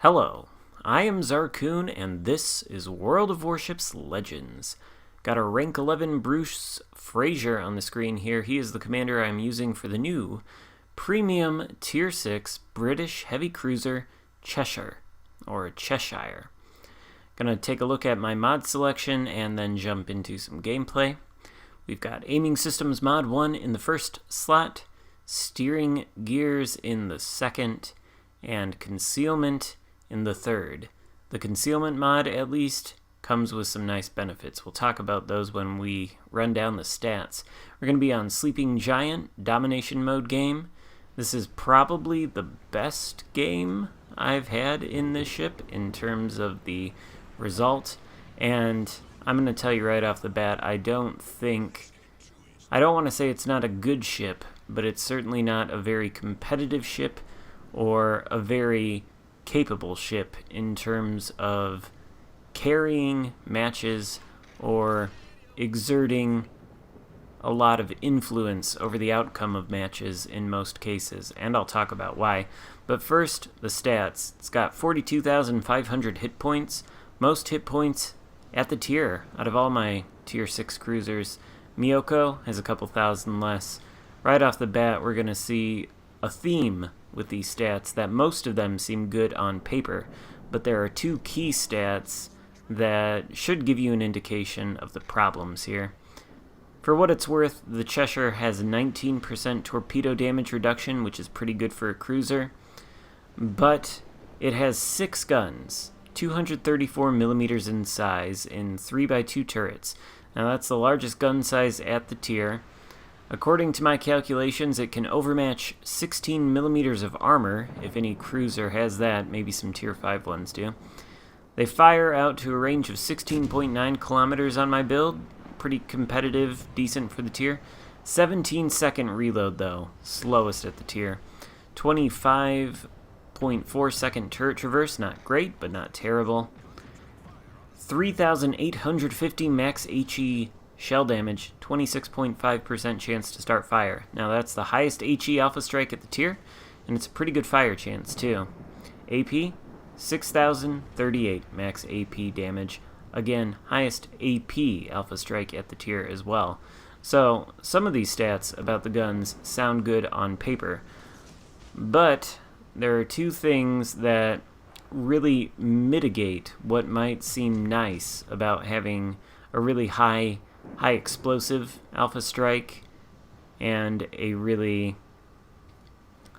Hello, I am Xarkun, and this is World of Warships Legends. Got a rank 11 Bruce Fraser on the screen here. He is the commander I'm using for the new premium tier 6 British heavy cruiser Cheshire, or Cheshire. Gonna take a look at my mod selection and then jump into some gameplay. We've got aiming systems mod 1 in the first slot, steering gears in the second, and concealment in the third. The concealment mod, at least, comes with some nice benefits. We'll talk about those when we run down the stats. We're going to be on Sleeping Giant, Domination Mode game. This is probably the best game I've had in this ship in terms of the result. And I'm going to tell you right off the bat, I don't want to say it's not a good ship, but it's certainly not a very competitive ship or a very capable ship in terms of carrying matches or exerting a lot of influence over the outcome of matches in most cases, and I'll talk about why. But first, the stats. It's got 42,500 hit points, most hit points at the tier out of all my tier 6 cruisers. Miyoko has a couple thousand less. Right off the bat, we're going to see a theme with these stats that most of them seem good on paper, but there are two key stats that should give you an indication of the problems here. For what it's worth, the Cheshire has 19% torpedo damage reduction, which is pretty good for a cruiser, but it has 6 guns, 234 millimeters in size, in 3x2 turrets. Now that's the largest gun size at the tier. According to my calculations, it can overmatch 16 millimeters of armor, if any cruiser has that, maybe some tier 5 ones do. They fire out to a range of 16.9 kilometers on my build, pretty competitive, decent for the tier. 17-second reload though, slowest at the tier. 25.4-second turret traverse, not great, but not terrible. 3,850 max HE shell damage, 26.5% chance to start fire. Now that's the highest HE alpha strike at the tier, and it's a pretty good fire chance too. AP, 6,038 max AP damage. Again, highest AP alpha strike at the tier as well. So some of these stats about the guns sound good on paper, but there are two things that really mitigate what might seem nice about having a really high explosive alpha strike and a really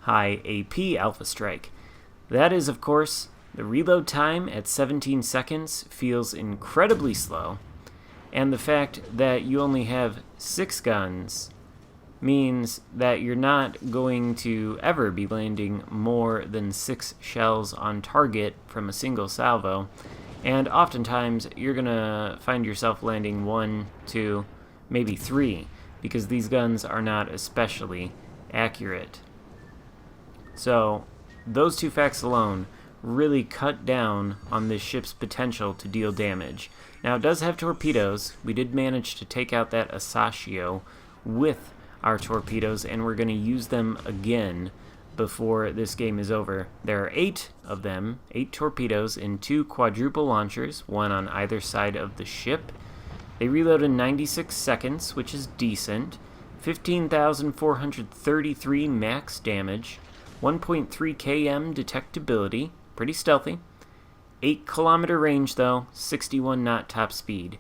high AP alpha strike. That is, of course, the reload time at 17 seconds feels incredibly slow, and the fact that you only have 6 guns means that you're not going to ever be landing more than 6 shells on target from a single salvo. And oftentimes, you're going to find yourself landing 1, 2, maybe 3, because these guns are not especially accurate. So, those two facts alone really cut down on this ship's potential to deal damage. Now, it does have torpedoes. We did manage to take out that Asashio with our torpedoes, and we're going to use them again before this game is over. There are 8 of them, 8 torpedoes in 2 quadruple launchers, one on either side of the ship. They reload in 96 seconds, which is decent. 15,433 max damage, 1.3 km detectability, pretty stealthy. 8 kilometer range though, 61 knot top speed.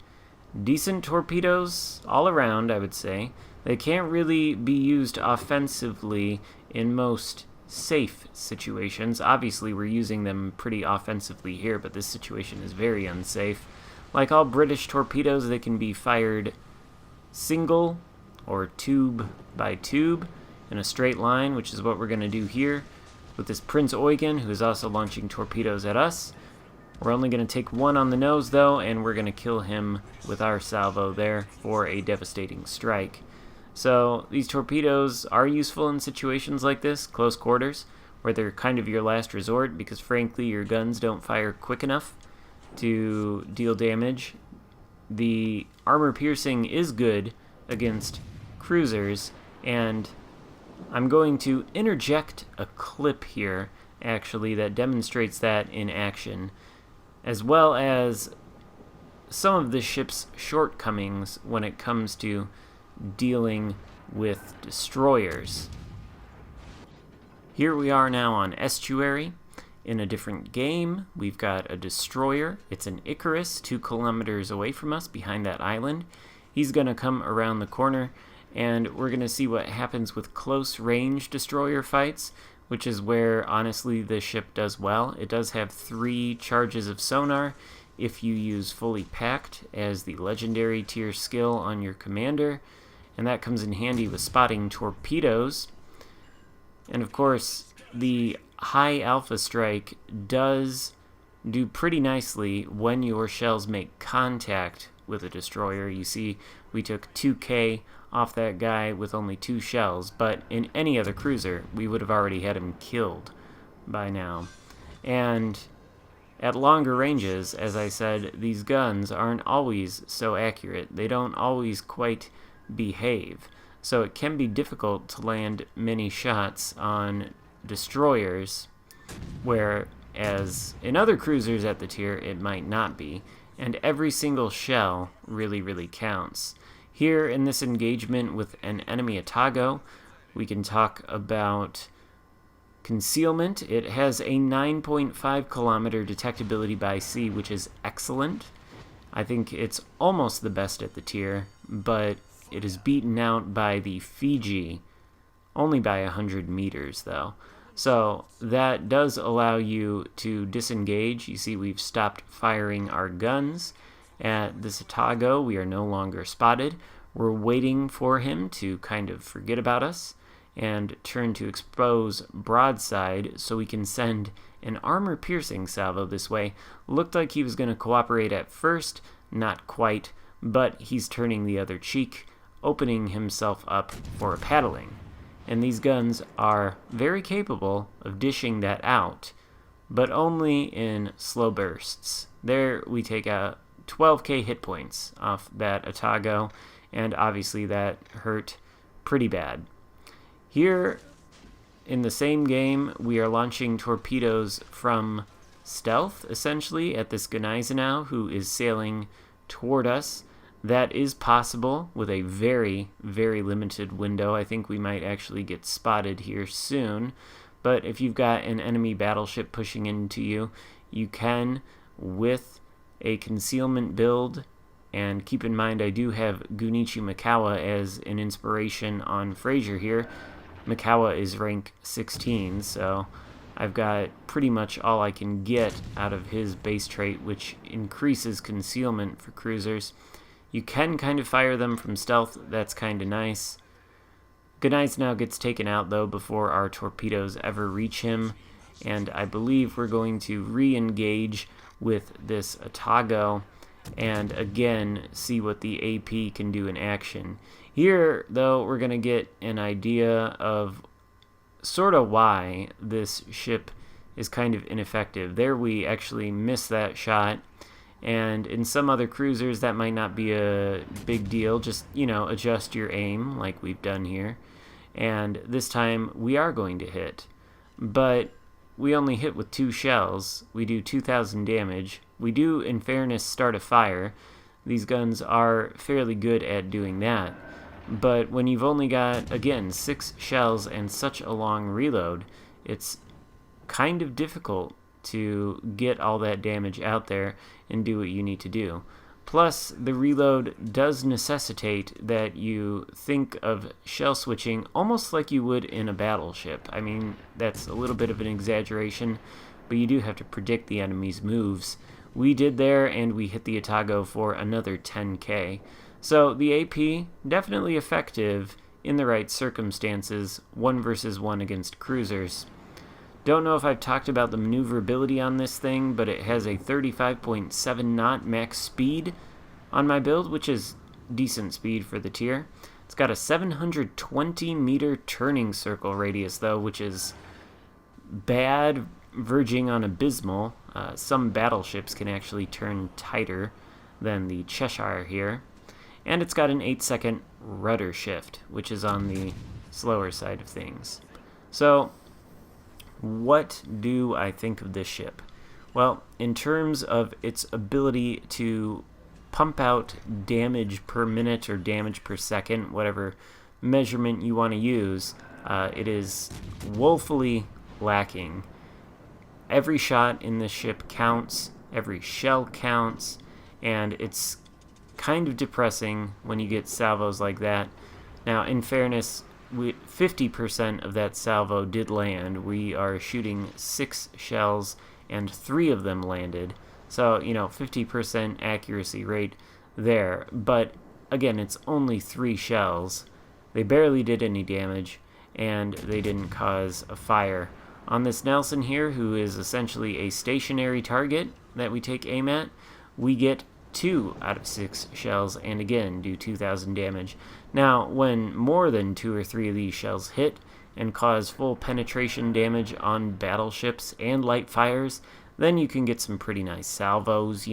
Decent torpedoes all around, I would say. They can't really be used offensively in most safe situations. Obviously, we're using them pretty offensively here, but this situation is very unsafe. Like all British torpedoes, they can be fired single or tube by tube in a straight line, which is what we're going to do here with this Prince Eugen, who is also launching torpedoes at us. We're only going to take one on the nose, though, and we're going to kill him with our salvo there for a devastating strike. So these torpedoes are useful in situations like this, close quarters, where they're kind of your last resort because frankly your guns don't fire quick enough to deal damage. The armor piercing is good against cruisers, and I'm going to interject a clip here actually, that demonstrates that in action, as well as some of the ship's shortcomings when it comes to dealing with destroyers. Here we are now on Estuary. In a different game, we've got a destroyer. It's an Icarus, 2 kilometers away from us behind that island. He's going to come around the corner, and we're going to see what happens with close-range destroyer fights, which is where, honestly, this ship does well. It does have 3 charges of sonar if you use fully packed as the legendary tier skill on your commander, and that comes in handy with spotting torpedoes. And of course, the high alpha strike does do pretty nicely when your shells make contact with a destroyer. You see, we took 2k off that guy with only 2 shells, but in any other cruiser, we would have already had him killed by now. And at longer ranges, as I said, these guns aren't always so accurate. They don't always quite behave. So it can be difficult to land many shots on destroyers, whereas in other cruisers at the tier, it might not be. And every single shell really counts. Here in this engagement with an enemy Atago, we can talk about concealment. It has a 9.5 kilometer detectability by sea, which is excellent. I think it's almost the best at the tier, but it is beaten out by the Fiji, only by 100 meters though. So that does allow you to disengage. You see we've stopped firing our guns. At this Atago, we are no longer spotted. We're waiting for him to kind of forget about us and turn to expose broadside so we can send an armor-piercing salvo this way. Looked like he was going to cooperate at first, not quite, but he's turning the other cheek, opening himself up for a paddling. And these guns are very capable of dishing that out, but only in slow bursts. There we take out 12k hit points off that Atago, and obviously that hurt pretty bad. Here, in the same game, we are launching torpedoes from stealth, essentially, at this Gneisenau, who is sailing toward us. That is possible with a very limited window. I think we might actually get spotted here soon. But if you've got an enemy battleship pushing into you, you can, with a concealment build, and keep in mind I do have Gunichi Mikawa as an inspiration on Fraser here. Mikawa is rank 16, so I've got pretty much all I can get out of his base trait, which increases concealment for cruisers. You can kind of fire them from stealth, that's kind of nice. Gneisenau gets taken out, though, before our torpedoes ever reach him, and I believe we're going to re-engage with this Atago, and again, see what the AP can do in action. Here, though, we're going to get an idea of sort of why this ship is kind of ineffective. There we actually miss that shot, and in some other cruisers that might not be a big deal. Just, adjust your aim like we've done here. And this time we are going to hit. But we only hit with 2 shells. We do 2,000 damage. We do, in fairness, start a fire. These guns are fairly good at doing that. But when you've only got, again, 6 shells and such a long reload, it's kind of difficult to get all that damage out there and do what you need to do. Plus, the reload does necessitate that you think of shell switching almost like you would in a battleship. I mean, that's a little bit of an exaggeration, but you do have to predict the enemy's moves. We did there, and we hit the Atago for another 10k. So the AP, definitely effective in the right circumstances, 1 versus 1 against cruisers. Don't know if I've talked about the maneuverability on this thing, but it has a 35.7 knot max speed on my build, which is decent speed for the tier. It's got a 720 meter turning circle radius, though, which is bad, verging on abysmal. Some battleships can actually turn tighter than the Cheshire here. And it's got an 8-second rudder shift, which is on the slower side of things. So what do I think of this ship? Well, in terms of its ability to pump out damage per minute or damage per second, whatever measurement you want to use, it is woefully lacking. Every shot in this ship counts, every shell counts, and it's kind of depressing when you get salvos like that. Now, in fairness, 50% of that salvo did land. We are shooting 6 shells and 3 of them landed. So, 50% accuracy rate there. But again, it's only 3 shells. They barely did any damage, and they didn't cause a fire. On this Nelson here, who is essentially a stationary target that we take aim at, we get 2 out of 6 shells, and again do 2,000 damage. Now, when more than 2 or 3 of these shells hit and cause full penetration damage on battleships and light fires, then you can get some pretty nice salvos,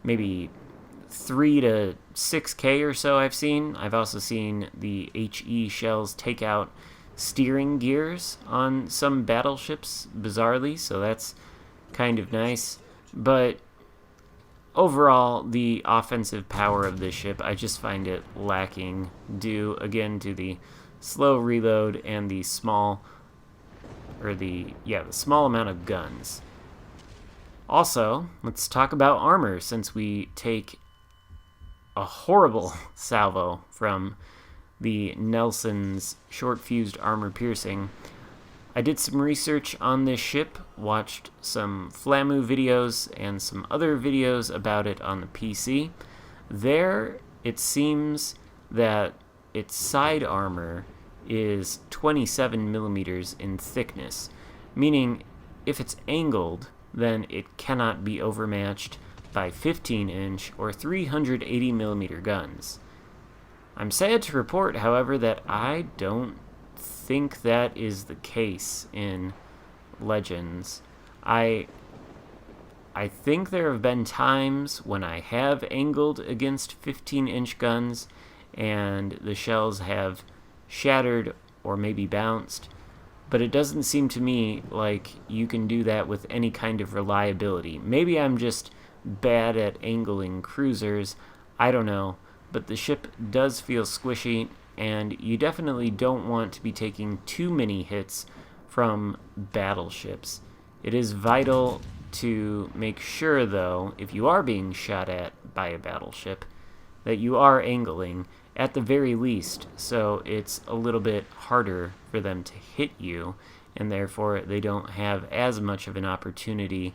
maybe 3 to 6k or so I've seen. I've also seen the HE shells take out steering gears on some battleships, bizarrely, so that's kind of nice. But overall, the offensive power of this ship, I just find it lacking due, again, to the slow reload and the small amount of guns. Also, let's talk about armor, since we take a horrible salvo from the Nelson's short-fused armor piercing. I did some research on this ship, watched some Flamu videos and some other videos about it on the PC. There, it seems that its side armor is 27 millimeters in thickness, meaning if it's angled, then it cannot be overmatched by 15-inch or 380 millimeter guns. I'm sad to report, however, that I don't think that is the case in Legends. I think there have been times when I have angled against 15-inch guns and the shells have shattered or maybe bounced, but it doesn't seem to me like you can do that with any kind of reliability. Maybe I'm just bad at angling cruisers, I don't know, but the ship does feel squishy, and you definitely don't want to be taking too many hits from battleships. It is vital to make sure, though, if you are being shot at by a battleship, that you are angling at the very least, so it's a little bit harder for them to hit you, and therefore they don't have as much of an opportunity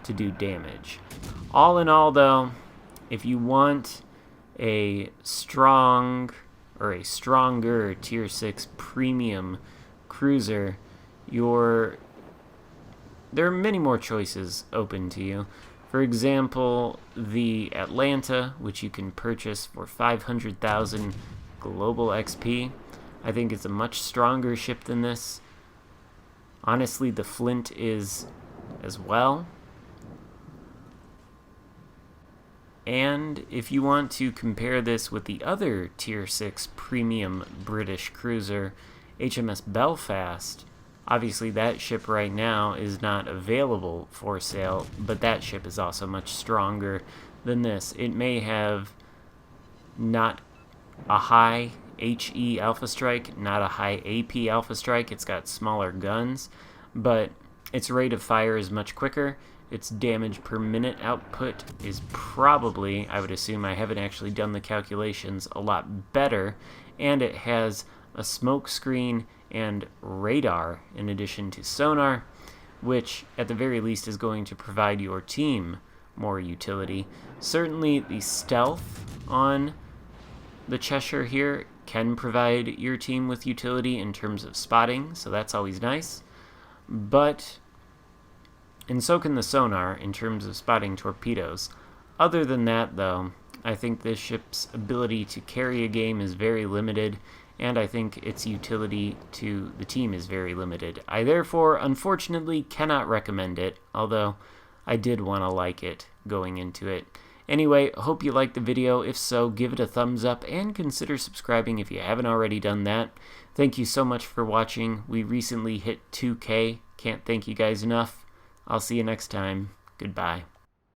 to do damage. All in all, though, if you want a strong or a stronger Tier 6 premium cruiser, there are many more choices open to you. For example, the Atlanta, which you can purchase for 500,000 global XP. I think it's a much stronger ship than this. Honestly, the Flint is as well. And if you want to compare this with the other Tier 6 premium British cruiser, HMS Belfast, obviously that ship right now is not available for sale, but that ship is also much stronger than this. It may have not a high HE Alpha Strike, not a high AP Alpha Strike. It's got smaller guns, but its rate of fire is much quicker. Its damage per minute output is probably, I would assume, I haven't actually done the calculations, a lot better, and it has a smoke screen and radar in addition to sonar, which at the very least is going to provide your team more utility. Certainly the stealth on the Cheshire here can provide your team with utility in terms of spotting, so that's always nice. And so can the sonar in terms of spotting torpedoes. Other than that, though, I think this ship's ability to carry a game is very limited, and I think its utility to the team is very limited. I therefore, unfortunately, cannot recommend it, although I did want to like it going into it. Anyway, hope you liked the video. If so, give it a thumbs up and consider subscribing if you haven't already done that. Thank you so much for watching. We recently hit 2K. Can't thank you guys enough. I'll see you next time. Goodbye.